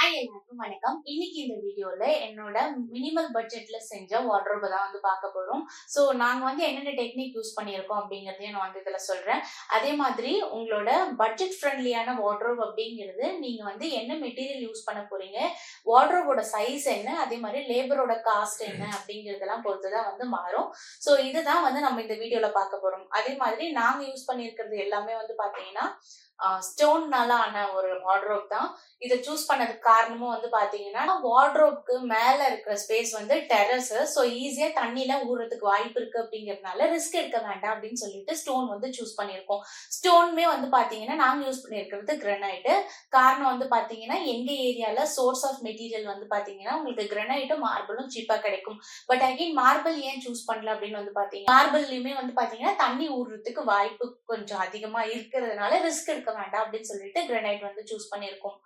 Hi எல்லாருக்கும் வணக்கம். இன்னைக்கு இந்த வீடியோல என்னோட மினிமல் பட்ஜெட்ல செஞ்ச வார்ட்ரோப் தான் வந்து பார்க்க போறோம். ஸோ நாங்க வந்து என்னென்ன டெக்னிக் யூஸ் பண்ணியிருக்கோம் அப்படிங்கறதையும் நான் வந்து இதுல சொல்றேன். அதே மாதிரி உங்களோட பட்ஜெட் ஃப்ரெண்ட்லியான வார்ட்ரோப் அப்படிங்கிறது நீங்க வந்து என்ன மெட்டீரியல் யூஸ் பண்ண போறீங்க, வார்ட்ரோபோட சைஸ் என்ன, அதே மாதிரி லேபரோட காஸ்ட் என்ன அப்படிங்கறதெல்லாம் பொறுத்துதான் வந்து மாறும். ஸோ இதுதான் வந்து நம்ம இந்த வீடியோல பார்க்க போறோம். அதே மாதிரி நாங்க யூஸ் பண்ணியிருக்கிறது எல்லாமே வந்து பாத்தீங்கன்னா ஸ்டோன்னால ஆன ஒரு வார்ட்ரோப் தான். இதை சூஸ் பண்ணதுக்கு காரணமும் வந்து பாத்தீங்கன்னா வார்ட்ரோப்க்கு மேல இருக்கிற ஸ்பேஸ் வந்து டெரஸ், ஸோ ஈஸியா தண்ணியில ஊறதுக்கு வாய்ப்பு இருக்கு அப்படிங்கறதுனால ரிஸ்க் எடுக்க வேண்டாம் அப்படின்னு சொல்லிட்டு ஸ்டோன் வந்து சூஸ் பண்ணியிருக்கோம். ஸ்டோனுமே வந்து பாத்தீங்கன்னா நாங்க யூஸ் பண்ணியிருக்கிறது கிரானைட். காரணம் வந்து பாத்தீங்கன்னா எங்க ஏரியால சோர்ஸ் ஆஃப் மெட்டீரியல் வந்து பாத்தீங்கன்னா உங்களுக்கு கிரானைட்டும் மார்பிளும் சீப்பா கிடைக்கும். பட் அகைன் மார்பிள் ஏன் சூஸ் பண்ணல அப்படின்னு வந்து பாத்தீங்கன்னா மார்பிள்லயுமே வந்து பாத்தீங்கன்னா தண்ணி ஊறுறதுக்கு வாய்ப்பு கொஞ்சம் அதிகமா இருக்கிறதுனால ரிஸ்க் எடுக்க வேண்டாம் அப்படின்னு சொல்லிட்டு கிரானைட் வந்து சூஸ் பண்ணியிருக்கோம்.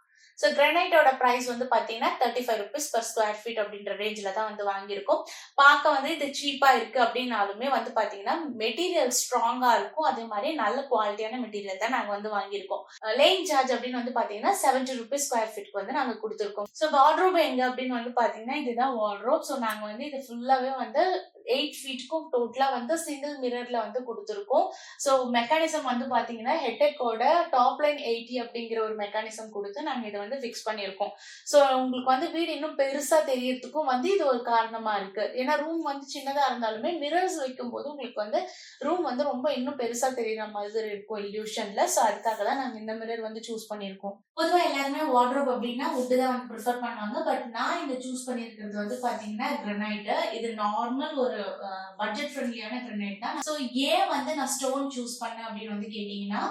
ஸோ கிரானைட்டோட பிரைஸ் வந்து பாத்தீங்கன்னா 35 rupees per square feet அப்படின்ற ரேஞ்சில தான் வந்து வாங்கியிருக்கோம். பார்க்க வந்து இது சீப்பா இருக்கு அப்படின்னாலுமே வந்து பாத்தீங்கன்னா மெட்டீரியல் ஸ்ட்ராங்கா இருக்கும். அதே மாதிரி நல்ல குவாலிட்டியான மெட்டீரியல் தான் நாங்க வந்து வாங்கியிருக்கோம். லேயிங் சார்ஜ் அப்படின்னு வந்து பாத்தீங்கன்னா 70 rupees square feet வந்து நாங்க கொடுத்துருக்கோம். ஸோ வார்ட்ரோப் எங்க அப்படின்னு வந்து பாத்தீங்கன்னா இதுதான் வார்ட்ரோப். ஸோ நாங்க வந்து இது ஃபுல்லாவே வந்து 8 feetக்கும் டோட்டலா வந்து சிங்கிள் மிரர்ல வந்து கொடுத்துருக்கோம். ஸோ மெக்கானிசம் வந்து பாத்தீங்கன்னா ஹெட்டெக்கோட டாப் லைன் 80 அப்படிங்கிற ஒரு மெக்கானிசம் கொடுத்து நாங்க இதை வந்து ஃபிக்ஸ் பண்ணியிருக்கோம். ஸோ உங்களுக்கு வந்து வீடு இன்னும் பெருசா தெரியறதுக்கும் வந்து இது ஒரு காரணமா இருக்கு. ஏன்னா ரூம் வந்து சின்னதா இருந்தாலுமே மிரர்ஸ் வைக்கும் போது உங்களுக்கு வந்து ரூம் வந்து ரொம்ப இன்னும் பெருசா தெரியற மாதிரி இருக்கும் இல்யூஷன்ல. ஸோ அதுக்காக தான் நாங்க இந்த மிரர் வந்து சூஸ் பண்ணியிருக்கோம். பொதுவா எல்லாருமே வார்ட்ரோப் அப்படின்னா வுட் தான் வந்து ப்ரிஃபர் பண்ணுவாங்க. பட் நான் இந்த சூஸ் பண்ணியிருக்கிறது வந்து பாத்தீங்கன்னா கிரானைட். இது நார்மல் ஒரு பட்ஜெட் ஃப்ரெண்ட்லியான கிரானைட் தான். ஸோ ஏன் வந்து நான் ஸ்டோன் சூஸ் பண்ணேன் அப்படின்னு வந்து கேட்டீங்கன்னா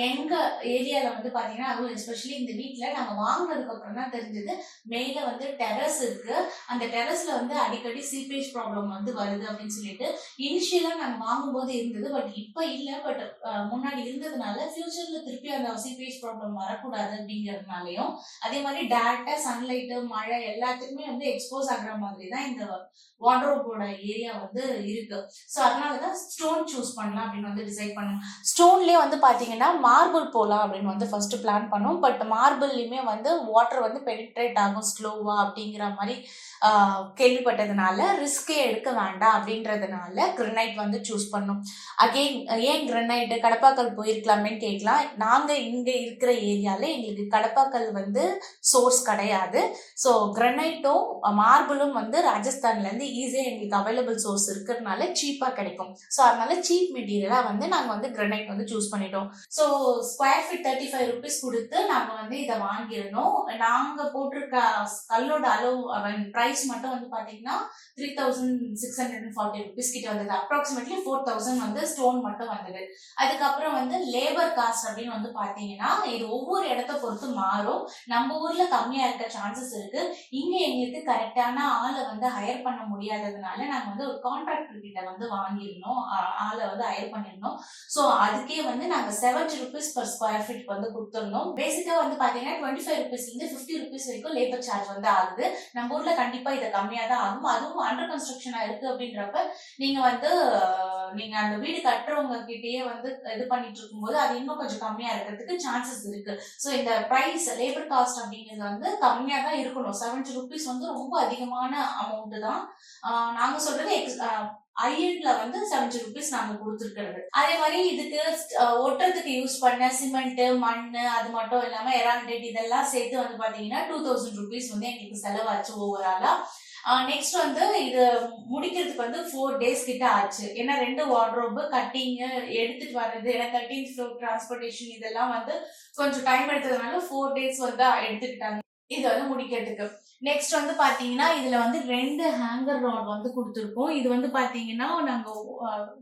எங்க ஏரியால வந்து பாத்தீங்கன்னா அதுவும் எஸ்பெஷலி இந்த வீட்டுல நாங்க வாங்கினதுக்கு அப்புறம் தான் தெரிஞ்சது மேல வந்து டெரஸ் இருக்கு. அந்த டெரஸ்ல வந்து அடிக்கடி சீப்பேஜ் ப்ராப்ளம் வந்து வருது அப்படின்னு சொல்லிட்டு இனிஷியலா நாங்க வாங்கும் போது இருந்தது. பட் இப்ப இல்ல. பட் முன்னாடி இருந்ததுனால ஃபியூச்சர்ல திருப்பி அந்த சீப்பேஜ் ப்ராப்ளம் வரக்கூடாது அப்படிங்கறதுனாலயும் அதே மாதிரி டைரக்டா சன்லைட் மழை எல்லாத்துக்குமே வந்து எக்ஸ்போஸ் ஆகுற மாதிரி தான் இந்த வார்ட்ரோபோட ஏரியா வந்து இருக்கு. ஸோ அதனாலதான் ஸ்டோன் சூஸ் பண்ணலாம் அப்படின்னு வந்து டிசைட் பண்ணோம். ஸ்டோன்லயே வந்து பாத்தீங்கன்னா மார்பிள் போலாம் அப்படின்னு வந்து ஃபர்ஸ்ட் பிளான் பண்ணோம். பட் மார்பிள்லயுமே வந்து வாட்டர் வந்து பெனிட்ரேட் ஆகும் ஸ்லோவா அப்படிங்கிற மாதிரி கேள்விப்பட்டதுனால ரிஸ்கே எடுக்க வேண்டாம் அப்படின்றதுனால கிரானைட் வந்து சூஸ் பண்ணோம். அகெயின் ஏன் கிரானைட், கடப்பாக்கல் போயிருக்கலாமேன்னு கேட்கலாம். நாங்க இங்க இருக்கிற ஏரியால எங்களுக்கு கடப்பாக்கல் வந்து சோர்ஸ் கிடையாது. ஸோ கிரானைட்டும் மார்பிளும் வந்து ராஜஸ்தான்ல இருந்து ஈஸியா எங்களுக்கு அவைலபிள் சோர்ஸ் இருக்கிறதுனால சீப்பா கிடைக்கும். ஸோ அதனால சீப் மெட்டீரியலா வந்து நாங்க வந்து கிரானைட் வந்து சூஸ் பண்ணிட்டோம். ஸோ ஸ்கொயர் ஃபீட் 35 rupees கொடுத்து நாங்க வந்து இதை வாங்கியிருந்தோம். நாங்க போட்டிருக்க கல்லோட அளவு பிரைஸ் மட்டும் வந்து பாத்தீங்கன்னா 3640 rupees கிட்ட வந்தது. அப்ராக்சிமேட்லி 4000 வந்து ஸ்டோன் மட்டும் வந்தது. அதுக்கப்புறம் வந்து லேபர் காஸ்ட் அப்படின்னு வந்து பாத்தீங்கன்னா இது ஒவ்வொரு இடத்த பொறுத்து மாறும். நம்ம ஊர்ல கம்மியா இருக்க சான்சஸ் இருக்கு. இங்க எங்களுக்கு கரெக்டான ஆளை வந்து ஹையர் பண்ண முடியாததுனால நாங்க வந்து ஒரு கான்ட்ராக்டர் கிட்ட வந்து வாங்கியிருந்தோம், ஆளை வந்து ஹையர் பண்ணிருந்தோம். ஸோ அதுக்கே வந்து நாங்க 70 rupees per square feet வந்து கொடுத்துருந்தோம். பேசிக்கா வந்து பாத்தீங்கன்னா 25 rupees இருந்து 50 rupees வரைக்கும் லேபர் சார்ஜ் வந்து ஆகுது. நம்ம ஊர்ல கண்டிப்பா இது கம்மியா தான் ஆகும். அதுவும் அண்டர் கன்ஸ்ட்ரக்ஷனா இருக்கு அப்படின்றப்ப நீங்க வந்து நீங்க அந்த வீடு கட்டுறவங்க கிட்டயே வந்து இது பண்ணிட்டு இருக்கும்போது அது இன்னும் கொஞ்சம் கம்மியா இருக்கிறதுக்கு சான்சஸ் இருக்கு. ஸோ இந்த பிரைஸ் லேபர் காஸ்ட் அப்படிங்கிறது வந்து கம்மியா தான் இருக்கணும். 70 rupees வந்து ரொம்ப அதிகமான அமௌண்ட் தான். நாங்க சொல்றது ஐஎன்ல வந்து 70 rupees நாங்க கொடுத்துருக்கிறது. அதே மாதிரி இதுக்கு ஒட்டுறதுக்கு யூஸ் பண்ண சிமெண்ட், மண்ணு, அது மட்டும் இல்லாம எரால்டேட் இதெல்லாம் சேர்த்து வந்து பாத்தீங்கன்னா 2000 rupees வந்து எங்களுக்கு செலவாச்சு ஓவராலா. நெக்ஸ்ட் வந்து இது முடிக்கிறதுக்கு வந்து 4 days கிட்ட ஆச்சு. ஏன்னா 2 வார்ட்ரோப் கட்டிங் எடுத்துட்டு வர்றது, ஏன்னா 13 floor டிரான்ஸ்போர்டேஷன் இதெல்லாம் வந்து கொஞ்சம் டைம் எடுத்ததுனால 4 days வந்து எடுத்துக்கிட்டாங்க இது வந்து முடிக்கிறதுக்கு. நெக்ஸ்ட் வந்து பாத்தீங்கன்னா இதுல வந்து 2 ஹேங்கர் ராட் வந்து கொடுத்துருக்கோம். இது வந்து பாத்தீங்கன்னா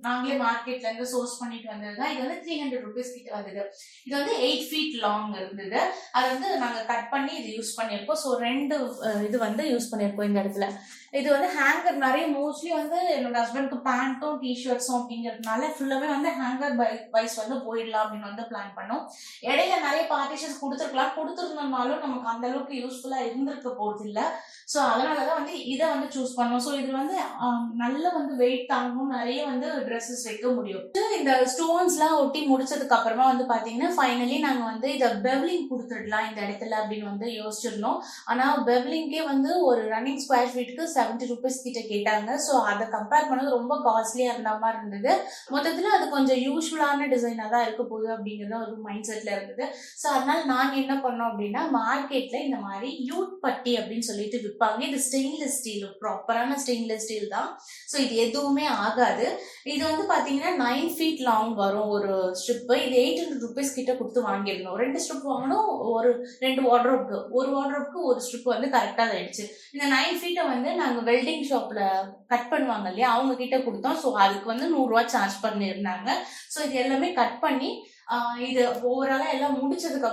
நாங்களே மார்க்கெட்ல இருந்து சோர்ஸ் பண்ணிட்டு வந்ததுதான். இது வந்து 300 rupees கிட்ட வந்தது. இது வந்து 8 feet லாங் இருந்தது. அதை வந்து நாங்க கட் பண்ணி இது யூஸ் பண்ணிருக்கோம். ஸோ 2 இது வந்து யூஸ் பண்ணிருக்கோம் இந்த இடத்துல. இது வந்து ஹேங்கர் நிறைய மோஸ்ட்லி வந்து என்னோட ஹஸ்பண்ட்க்கு பேண்ட்டும் டிஷர்ட்ஸும் அப்படிங்கிறதுனால ஃபுல்லாவே வந்து ஹேங்கர் வைஸ் வந்து போயிடலாம் அப்படின்னு வந்து பிளான் பண்ணோம். இடையில நிறைய பார்ட்டிஷன்ஸ் கொடுத்துருக்கலாம். கொடுத்துருந்தோம்னாலும் நமக்கு அந்த அளவுக்கு யூஸ்ஃபுல்லா இருந்திருக்க போறது இல்ல. ஸோ அதனாலதான் வந்து இதை வந்து சூஸ் பண்ணோம். ஸோ இது வந்து நல்ல வந்து வெயிட் தாங்கும், நிறைய வந்து ட்ரெஸ்ஸஸ் வைக்க முடியும். இந்த ஸ்டோன்ஸ் எல்லாம் ஒட்டி முடிச்சதுக்கு அப்புறமா வந்து பாத்தீங்கன்னா ஃபைனலி நாங்க வந்து இதை பெவ்லிங் கொடுத்துடலாம் இந்த இடத்துல அப்படின்னு வந்து யோசிச்சிருந்தோம். ஆனா பெவ்லிங்கே வந்து ஒரு ரன்னிங் ஸ்கொயர் ஃபீட்டுக்கு 70 rupees கிட்ட கேட்டாங்க. ஸோ அதை கம்பேர் பண்ணது ரொம்ப காஸ்ட்லியா இருந்த மாதிரி இருந்தது. மொத்தத்துல அது கொஞ்சம் யூஸ்ஃபுல்லான டிசைனா தான் இருக்க போகுது அப்படிங்கறது ஒரு மைண்ட் செட்ல இருந்தது. ஸோ அதனால நாங்க என்ன பண்ணோம் அப்படின்னா, மார்க்கெட்ல இந்த மாதிரி யூட் பட்டி அப்படின்னு சொல்லிட்டு விற்பாங்க. இது ஸ்டெயின்லெஸ் ஸ்டீல், ப்ராப்பரான ஸ்டெயின்லெஸ் ஸ்டீல் தான். ஸோ இது எதுவுமே ஆகாது. இது வந்து பாத்தீங்கன்னா 9 feet லாங் வரும் ஒரு ஸ்ட்ரிப். இது 800 rupees கிட்ட கொடுத்து வாங்கிருந்தோம். 2 ஸ்ட்ரிப் வாங்கணும், ஒரு 2 வார்ட்ரோப்க்கு, ஒரு வார்ட்ரோப்க்கு ஒரு ஸ்ட்ரிப் வந்து கரெக்டா ஆயிடுச்சு. இந்த 9 feet வந்து நாங்க வெல்டிங் ஷாப்ல கட் பண்ணுவாங்க இல்லையா, அவங்க கிட்ட கொடுத்தோம். ஸோ அதுக்கு வந்து 100 ரூபாய் சார்ஜ் பண்ணிருந்தாங்க. ஸோ இது எல்லாமே கட் பண்ணி இது ஓவராலா எல்லாம் முடிச்சதுக்கு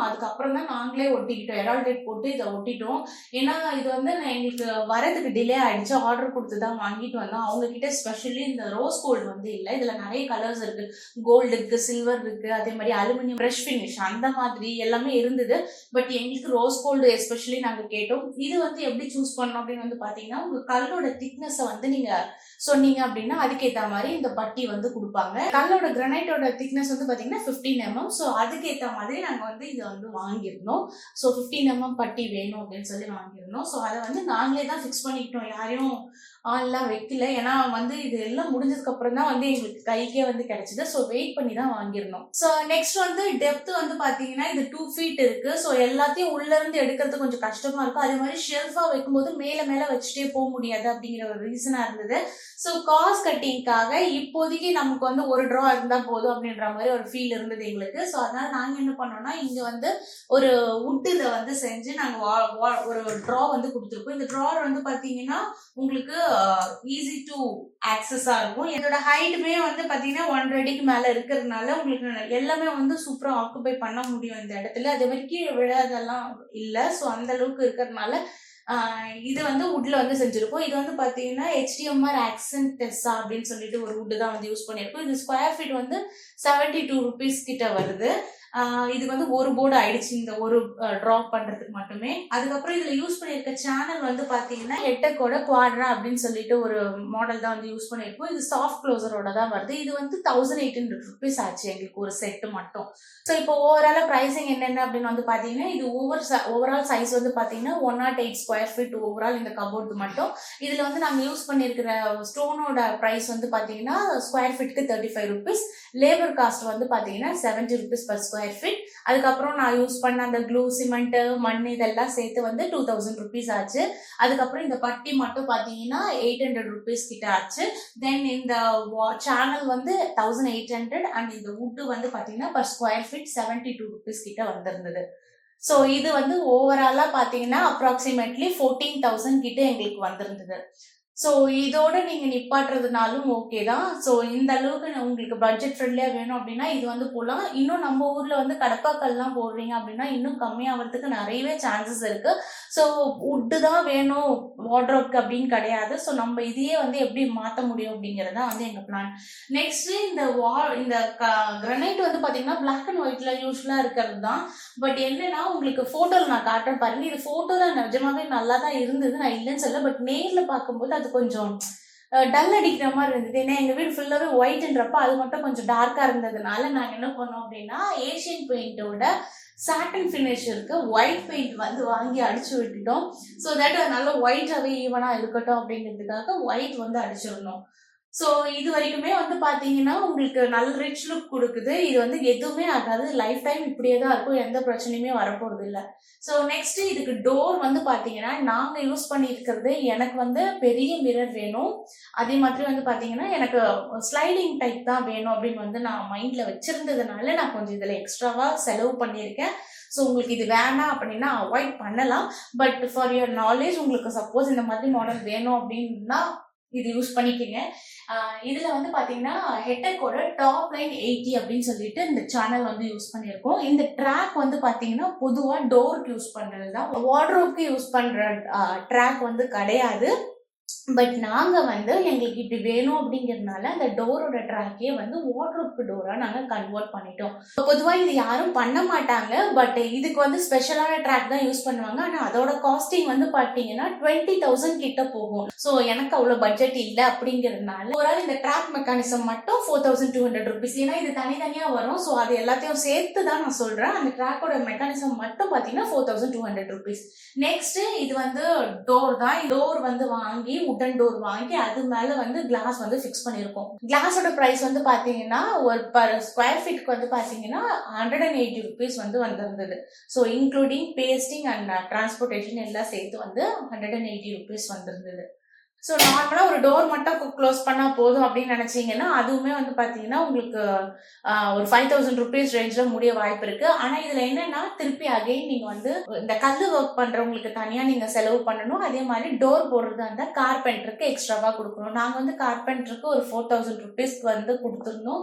அதுக்கப்புறம் தான் நாங்களே ஒட்டிக்கிட்டோம். எரால்டேட் போட்டு இதை ஒட்டிட்டோம். ஏன்னா இது வந்து எங்களுக்கு வரதுக்கு டிலே ஆயிடுச்சு. ஆர்டர் கொடுத்து தான் வாங்கிட்டு வந்தோம். அவங்க கிட்ட ஸ்பெஷலி இந்த ரோஸ் கோல்டு வந்து இல்லை. இதுல நிறைய கலர்ஸ் இருக்கு. கோல்டு இருக்கு, சில்வர் இருக்கு, அதே மாதிரி அலுமினியம் பிரஷ் ஃபினிஷ் அந்த மாதிரி எல்லாமே இருந்தது. பட் எங்களுக்கு ரோஸ் கோல்டு எஸ்பெஷலி நாங்க கேட்டோம். இது வந்து எப்படி சூஸ் பண்ணோம் அப்படின்னு வந்து பாத்தீங்கன்னா, உங்க கல்லோட திக்னஸ் வந்து நீங்க சொன்னீங்க அப்படின்னா அதுக்கேற்ற மாதிரி இந்த பட்டி வந்து கொடுப்பாங்க. கல்லோட கிரானைட்டோட திக்னஸ் வந்து பாத்தீங்கன்னா 15 mm. ஸோ அதுக்கேற்ற மாதிரி நாங்க வந்து இதை வந்து வாங்கியிருந்தோம். ஸோ 15 mm பட்டி வேணும் அப்படின்னு சொல்லி வாங்கியிருந்தோம். ஸோ அதை வந்து நாங்களே தான் ஃபிக்ஸ் பண்ணிக்கிட்டோம், யாரையும் ஆள்லாம் வைக்கல. ஏன்னா வந்து இது எல்லாம் முடிஞ்சதுக்கு அப்புறம் தான் வந்து எங்களுக்கு கைக்கே வந்து கிடைச்சது. ஸோ வெயிட் பண்ணி தான் வாங்கியிருந்தோம். ஸோ நெக்ஸ்ட் வந்து டெப்த் வந்து பாத்தீங்கன்னா இது 2 feet இருக்கு. ஸோ எல்லாத்தையும் உள்ள இருந்து எடுக்கிறது கொஞ்சம் கஷ்டமா இருக்கும். அதே மாதிரி ஷெல்ஃபா வைக்கும்போது மேல மேல வச்சுட்டே போக முடியாது அப்படிங்கிற ஒரு ரீசனா இருந்தது. ஸோ காஸ்ட் கட்டிங்காக இப்போதைக்கு நமக்கு வந்து ஒரு ட்ரா இருந்தா போதும் அப்படின்ற மாதிரி ஒரு ஃபீல் இருந்தது எங்களுக்கு. ஸோ அதனால நாங்க என்ன பண்ணோம்னா, இங்க வந்து ஒரு வுட்ல வந்து செஞ்சு நாங்க ஒரு ட்ரா வந்து கொடுத்துருக்கோம். இந்த ட்ரா வந்து பாத்தீங்கன்னா உங்களுக்கு ஈஸி டு ஆக்சஸா இருக்கும். இதோட ஹைட்டுமே வந்து பாத்தீங்கன்னா 1 அடிக்கு மேல இருக்கிறதுனால உங்களுக்கு எல்லாமே வந்து சூப்பரா ஆக்குபை பண்ண முடியும் இந்த இடத்துல. அதே மாதிரி கீழே விழாதெல்லாம் இல்லை. ஸோ அந்த அளவுக்கு இருக்கிறதுனால இது வந்து வுட்ல வந்து செஞ்சிருக்கோம். இது வந்து பாத்தீங்கன்னா HDMR ஆக்சென்ட் டெஸ்ஸா அப்படின்னு சொல்லிட்டு ஒரு வுட் தான் வந்து யூஸ் பண்ணிருக்கோம். இது ஸ்கொயர் ஃபீட் வந்து 72 rupees கிட்ட வருது. இது வந்து ஒரு போர்டு ஆயிடுச்சு இந்த ஒரு ட்ராப் பண்றதுக்கு மட்டுமே. அதுக்கப்புறம் இதுல யூஸ் பண்ணிருக்க சேனல் வந்து பாத்தீங்கன்னா ஹெட்டக்கோட குவாட்ரா அப்படின்னு சொல்லிட்டு ஒரு மாடல் தான் வந்து யூஸ் பண்ணிருக்கோம். இது சாஃப்ட் க்ளோசரோட தான் வருது. இது வந்து 1800 rupees ஆச்சு எங்களுக்கு ஒரு செட்டு மட்டும். ஸோ இப்போ ஓவராலா பிரைசிங் என்னென்ன அப்படின்னு வந்து பாத்தீங்கன்னா, இது ஓவரால் சைஸ் வந்து பாத்தீங்கன்னா 108 square feet ஓவரால் இந்த கபோர்டு மட்டும். இதுல வந்து நாங்க யூஸ் பண்ணிருக்கிற ஸ்டோனோட பிரைஸ் வந்து பாத்தீங்கன்னா ஸ்கொயர் ஃபீட்க்கு 35 rupees. லேபர் காஸ்ட் வந்து பாத்தீங்கன்னா 70 rupees per square feet. அதுக்கப்புறம் நான் யூஸ் பண்ண அந்த க்ளூ, சிமெண்ட், மண் இதெல்லாம் சேர்த்து வந்து 2000 rupees ஆச்சு. அதுக்கப்புறம் இந்த பட்டி மட்டும் பாத்தீங்கன்னா 800 rupees கிட்ட ஆச்சு. தென் இந்த சேனல் வந்து 1800 அண்ட் இந்த வுட் வந்து பாத்தீங்கன்னா per square feet 72 rupees கிட்ட வந்திருந்தது. ஸோ இது வந்து ஓவராலா பாத்தீங்கன்னா அப்ராக்சிமேட்லி 14,000 கிட்ட எங்களுக்கு வந்திருந்தது. ஸோ இதோட நீங்க நிப்பாட்டுறதுனாலும் ஓகே தான். ஸோ இந்த அளவுக்கு உங்களுக்கு பட்ஜெட் ஃப்ரெண்ட்லியா வேணும் அப்படின்னா இது வந்து போகலாம். இன்னும் நம்ம ஊர்ல வந்து கடப்பாக்கல்லாம் போடுறீங்க அப்படின்னா இன்னும் கம்மியாகிறதுக்கு நிறையவே சான்சஸ் இருக்கு. ஸோ வுட்டு தான் வேணும் வார்ட்ரோப்க்கு அப்படின்னு கிடையாது. ஸோ நம்ம இதையே வந்து எப்படி மாற்ற முடியும் அப்படிங்கிறது தான் வந்து எங்க பிளான். நெக்ஸ்ட் இந்த கிரானைட் வந்து பாத்தீங்கன்னா பிளாக் அண்ட் ஒயிட்ல யூஸ்ஃபுல்லா இருக்கிறது தான். பட் என்னன்னா உங்களுக்கு போட்டோல நான் காட்டுறேன் பாருங்க. இது போட்டோல நிஜமாவே நல்லா தான் இருந்தது, நான் இல்லைன்னு சொல்ல. பட் நேர்ல பார்க்கும்போது அது கொஞ்சம் டல் அடிக்கிற மாதிரி இருந்தது. ஏன்னா எங்க வீடு ஃபுல்லாவே ஒயிட்ன்றப்ப அது மட்டும் கொஞ்சம் டார்க்கா இருந்ததுனால நாங்க என்ன பண்ணோம் அப்படின்னா, ஏஷியன் பெயிண்டோட சாட்டன் ஃபினிஷ் இருக்கு ஒயிட் பெயிண்ட் வந்து வாங்கி அடிச்சு விட்டுட்டோம். ஸோ தட் நல்ல ஒயிட்டாவே ஈவனா இருக்கட்டும் அப்படிங்கிறதுக்காக ஒயிட் வந்து அடிச்சிருந்தோம். ஸோ இது வரைக்குமே வந்து பாத்தீங்கன்னா உங்களுக்கு நல்ல ரிச் லுக் கொடுக்குது. இது வந்து எதுவுமே ஆகாது, லைஃப் டைம் இப்படியே தான் இருக்கும், எந்த பிரச்சனையுமே வரப்போறது இல்லை. ஸோ நெக்ஸ்ட் இதுக்கு டோர் வந்து பாத்தீங்கன்னா நாங்க யூஸ் பண்ணியிருக்கிறது, எனக்கு வந்து பெரிய மிரர் வேணும். அதே மாதிரி வந்து பாத்தீங்கன்னா எனக்கு ஸ்லைடிங் டைப் தான் வேணும் அப்படின்னு வந்து நான் மைண்ட்ல வச்சிருந்ததுனால நான் கொஞ்சம் இதுல எக்ஸ்ட்ராவா செலவு பண்ணியிருக்கேன். ஸோ உங்களுக்கு இது வேணாம் அப்படின்னா அவாய்ட் பண்ணலாம். பட் ஃபார் யுவர் நாலேஜ், உங்களுக்கு சப்போஸ் இந்த மாதிரி மாடல் வேணும் அப்படின்னா இது யூஸ் பண்ணிக்கங்க. இதுல வந்து பாத்தீங்கன்னா ஹெட்டக்கோட டாப் லைன் 80 அப்படின்னு சொல்லிட்டு இந்த சேனல் வந்து யூஸ் பண்ணியிருக்கோம். இந்த ட்ராக் வந்து பாத்தீங்கன்னா பொதுவா டோருக்கு யூஸ் பண்றது தான், வார்ட்ரோப்க்கு யூஸ் பண்ற ட்ராக் வந்து கிடையாது. பட் நாங்க வந்து எங்களுக்கு இப்படி வேணும் அப்படிங்கிறதுனால அந்த டோரோட ட்ராக்கே வந்து வார்ட்ரோப் டோரா நாங்க கன்வெர்ட் பண்ணிட்டோம். பொதுவா இது யாரும் பண்ண மாட்டாங்க. பட் இதுக்கு வந்து ஸ்பெஷலான ட்ராக் தான் யூஸ் பண்ணுவாங்க. ஆனா அதோட காஸ்டிங் வந்து பாத்தீங்கன்னா 20,000 கிட்ட போகும். ஸோ எனக்கு அவ்வளவு பட்ஜெட் இல்லை அப்படிங்கிறதுனால ஒரு இந்த ட்ராக் மெக்கானிசம் மட்டும் 4,200 rupees. ஏன்னா இது தனித்தனியா வரும். ஸோ அது எல்லாத்தையும் சேர்த்து தான் நான் சொல்றேன். அந்த ட்ராக்கோட மெக்கானிசம் மட்டும் பாத்தீங்கன்னா 4,200 rupees. நெக்ஸ்ட் இது வந்து டோர் தான். டோர் வந்து வாங்கி உடன் டோர் வாங்கி அது மேல வந்து கிளாஸ் வந்து ஃபிக்ஸ் பண்ணிருக்கோம். கிளாஸோட பிரைஸ் வந்து பாத்தீங்கன்னா ஒரு பர் ஸ்கொயர் ஃபீட்க்கு வந்து பாத்தீங்கன்னா 180 rupees வந்து வந்திருந்தது. So including pasting and transportation எல்லாம் சேர்த்து வந்து 180 rupees வந்திருந்தது. ஸோ நார்மலாக ஒரு டோர் மட்டும் க்ளோஸ் பண்ணால் போதும் அப்படின்னு நினச்சிங்கன்னா அதுவுமே வந்து பார்த்தீங்கன்னா உங்களுக்கு ஒரு 5,000 rupees ரேஞ்சில் முடிய வாய்ப்பு இருக்குது. ஆனால் இதில் என்னென்னா திருப்பி அகைன் நீங்கள் வந்து இந்த கல் ஒர்க் பண்ணுறவங்களுக்கு தனியாக நீங்கள் செலவு பண்ணணும். அதே மாதிரி டோர் போடுறதா இருந்தால் கார்பெண்டருக்கு எக்ஸ்ட்ராவாக கொடுக்கணும். நாங்கள் வந்து கார்பெண்டருக்கு ஒரு 4,000 rupeesக்கு வந்து கொடுத்துருந்தோம்.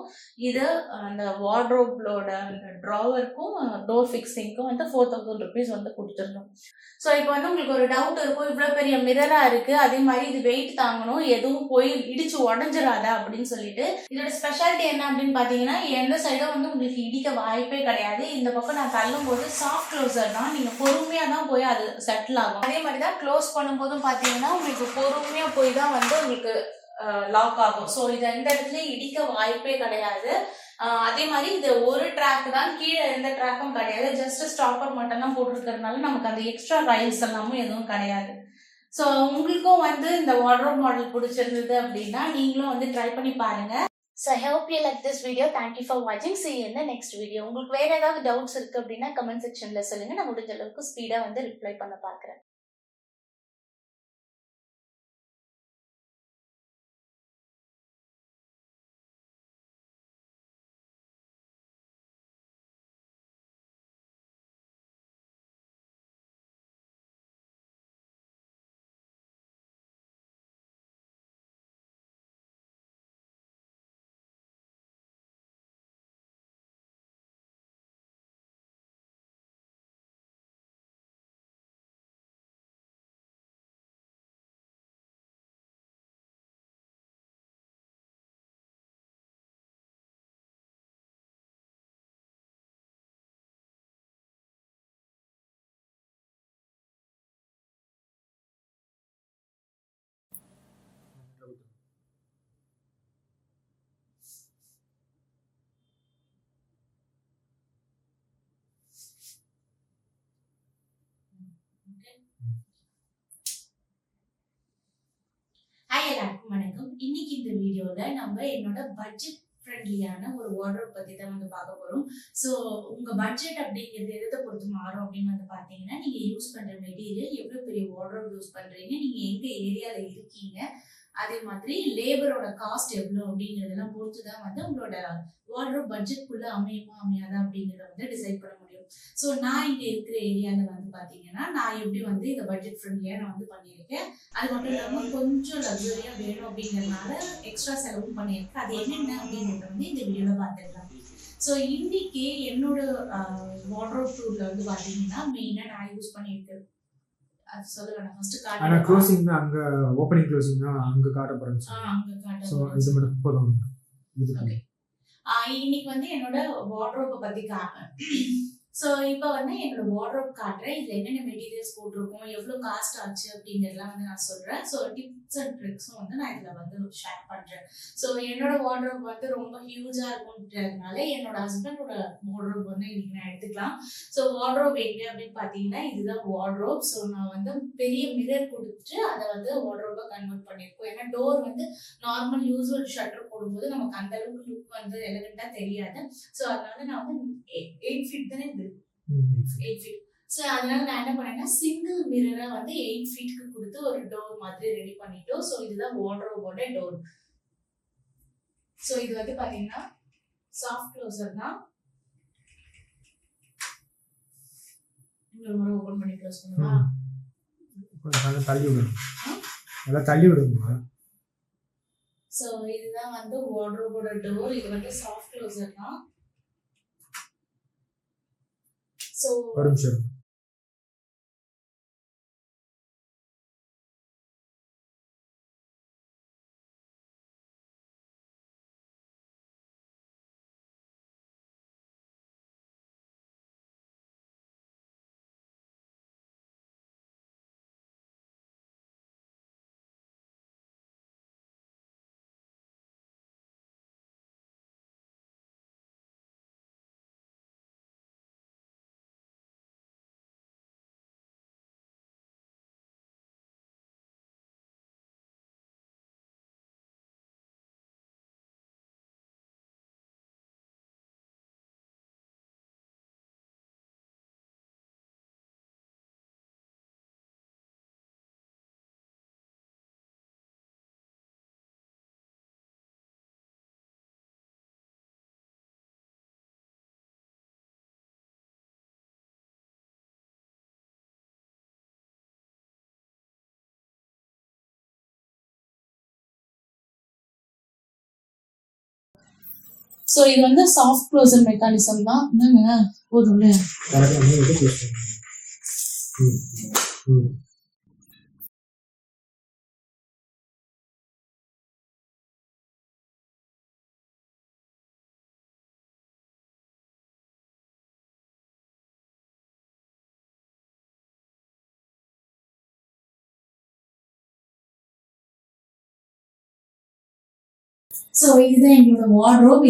இது அந்த வார்ட்ரோப்லோட அந்த ட்ராவருக்கும் டோர் ஃபிக்ஸிங்க்கும் வந்து 4,000 rupees வந்து கொடுத்துருந்தோம். ஸோ இப்போ வந்து உங்களுக்கு ஒரு டவுட் இருக்கும், இவ்வளோ பெரிய மிரராக இருக்குது, அதே மாதிரி இது வெயிட் தாங்கணும், எதுவும் போய் இடிச்சு உடஞ்சிடாதா அப்படின்னு சொல்லிட்டு. இதோட ஸ்பெஷாலிட்டி என்ன அப்படின்னு பார்த்தீங்கன்னா எந்த சைடும் வந்து உங்களுக்கு இடிக்க வாய்ப்பே கிடையாது. இந்த பக்கம் நான் தள்ளும் போது சாஃப்ட் க்ளோசர் தான், நீங்கள் பொறுமையாக தான் போய் அது செட்டில் ஆகும். அதே மாதிரி தான் க்ளோஸ் பண்ணும்போதும் பார்த்தீங்கன்னா உங்களுக்கு பொறுமையாக போய் தான் வந்து உங்களுக்கு லாக் ஆகும். ஸோ இது எந்த இடத்துலையும் இடிக்க வாய்ப்பே கிடையாது. அதே மாதிரி இது ஒரு ட்ராக் தான், கீழே எந்த ட்ராக்கும் கிடையாது. ஜஸ்ட் ஸ்டாப்பர் மட்டும் தான் போட்டுருக்கிறதுனால நமக்கு அந்த எக்ஸ்ட்ரா ரைல்ஸ் எல்லாமும் எதுவும் கிடையாது. ஸோ உங்களுக்கும் வந்து இந்த வார்ட்ரோப் மாடல் பிடிச்சிருந்தது அப்படின்னா நீங்களும் வந்து ட்ரை பண்ணி பாருங்க. So I hope you like this video. Thank you for வாட்சிங். See you in the next video. உங்களுக்கு வேற ஏதாவது டவுட்ஸ் இருக்கு அப்படின்னா கமெண்ட் செக்ஷன்ல சொல்லுங்க. நான் முடிஞ்ச அளவுக்கு ஸ்பீடா வந்து ரிப்ளை பண்ண பார்க்குறேன். ஹாய் எல்லாருக்கும் வணக்கம். இன்னைக்கு இந்த வீடியோல நம்ம என்னோட பட்ஜெட் ஃப்ரெண்ட்லியான ஒரு வார்ட்ரோப் பத்தி தான் வந்து பார்க்க போறோம். ஸோ உங்க பட்ஜெட் அப்படிங்கிறது எதை பொறுத்து மாறும் அப்படின்னு வந்து பாத்தீங்கன்னா நீங்க யூஸ் பண்ற மெட்டீரியல், எவ்வளவு பெரிய வார்ட்ரோப் யூஸ் பண்றீங்க, நீங்க எங்க ஏரியால இருக்கீங்க, அதே மாதிரி லேபரோட காஸ்ட் எவ்வளவு அப்படிங்கறதெல்லாம் பொறுத்து தான் வந்து உங்களோட வார்ட்ரோப் பட்ஜெட்குள்ள அமையுமா அமையாதா அப்படிங்கறத வந்து டிசைட் பண்ண முடியும். ஸோ நான் இங்க இருக்கிற ஏரியால வந்து பாத்தீங்கன்னா நான் எப்படி வந்து இந்த பட்ஜெட் ஃப்ரெண்ட்லியா நான் வந்து பண்ணியிருக்கேன். அது மட்டும் இல்லாம கொஞ்சம் லக்ஸரியா வேணும் அப்படிங்கறதுனால எக்ஸ்ட்ரா செலவும் பண்ணியிருக்கேன். அது என்னென்ன அப்படிங்கறத வந்து இந்த வீடியோல பாத்துக்கலாம். ஸோ இன்னைக்கு என்னோட வார்ட்ரோப் டூர்ல வந்து பாத்தீங்கன்னா மெயினா நான் யூஸ் பண்ணியிருக்கேன். அது சொல்லுங்க, ஃபர்ஸ்ட் கார்டு. ஆனா க்ளோசிங் தான் அங்க, ஓபனிங் க்ளோசிங் தான் அங்க காட்ட போறேன். அங்க காட்ட. சோ இது மட்டும் போதும். இது ஓகே. இன்னைக்கு வந்து என்னோட வார்ட்ரோப் பத்தி காட்டுறேன். ஸோ இப்போ வந்து என்னோட வார்ட்ரோப் காட்டுறேன். இதுல என்னென்ன மெட்டீரியல்ஸ் போட்டிருக்கோம், எவ்வளவு காஸ்ட் ஆச்சு அப்படிங்கறதெல்லாம் வந்து நான் சொல்றேன். ஸோ டிப்ஸ் அண்ட் ட்ரிக்ஸும் வந்து நான் இதுல வந்து ஷேர் பண்றேன். ஸோ என்னோட வார்ட்ரோப் வந்து ரொம்ப ஹியூஜா இருக்கும்ன்றதுனால என்னோட ஹஸ்பண்டோட வார்ட்ரோப் வந்து இன்னைக்கு நான் எடுத்துக்கலாம். ஸோ வார்ட்ரோப் எங்க அப்படின்னு பாத்தீங்கன்னா இதுதான் வார்ட்ரோப். ஸோ நான் வந்து பெரிய மிரர் கொடுத்துட்டு அதை வந்து வார்ட்ரோப்பா கன்வெர்ட் பண்ணிருக்கோம். ஏன்னா டோர் வந்து நார்மல் யூஸ்வல் ஷட்டர் போடும்போது நமக்கு அந்த அளவுக்கு லுக் வந்து எலிகண்டா தெரியாது. ஸோ அதனால நான் வந்து 8 feet தானே இது 8 feet. ஸோ அதனால நான் என்ன பண்ணேன்னா சிங்கிள் மிரரா வந்து 8 feetக்கு கொடுத்து ஒரு டோர் மாதிரி ரெடி பண்ணிட்டோம். ஸோ இதுதான் வார்ட்ரோபோட டோர். ஸோ இது வந்து பாத்தீங்கன்னா சாஃப்ட் க்ளோசர் தான். இன்னொரு முறை ஓபன் பண்ணி க்ளோஸ் பண்ணுவா. கொஞ்சம் தள்ளி விடுங்க. நல்லா தள்ளி விடுங்க. ஸோ இதுதான் வந்து வார்ட்ரோபோட டோர். இது வந்து சாஃப்ட் க்ளோசர் தான். ஸோ ஒரு நிமிஷம். ஸோ இது வந்து சாஃப்ட் க்ளோசர் மெக்கானிசம் தான். என்னங்க போதும்ல. ஸோ இதுதான் எங்களோட வார்ட்ரோப்.